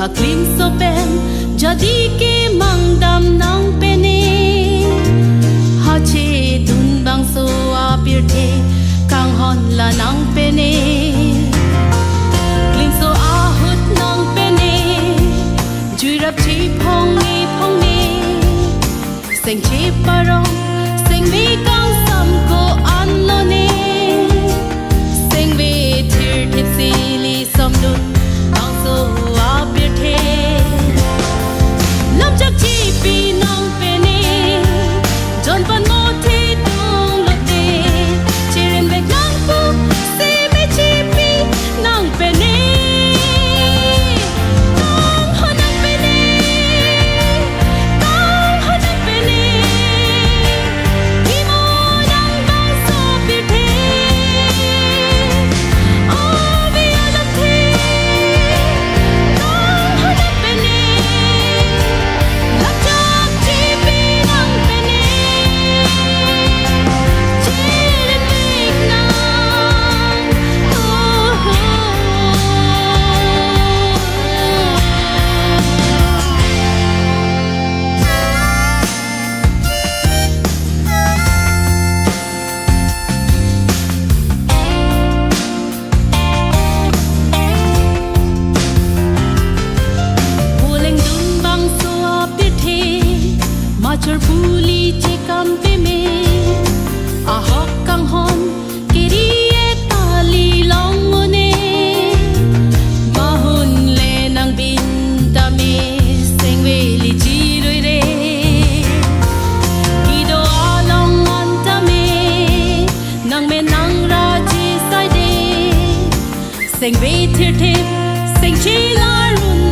haklim so pen jadi ke mangdam nang pene hache dun bang so apir the kang hon la nang pene klim so ahut nang pene juirap chi phong ni sing chi parong sing mi kang sam ko an lo ne sing ve thir thip si li som dun kang so apir the lam chak chi pi nang pene jon pan mo thi tung lo te chiren ve nang pu si me chi pi nang pene chur puli che kam pe me a hok kang hon kiri e tali long ne ma hun le nang bin ta me sing we li chi roi re ki do along an ta me nang ra chi sai de sing we thir thip sing chi la run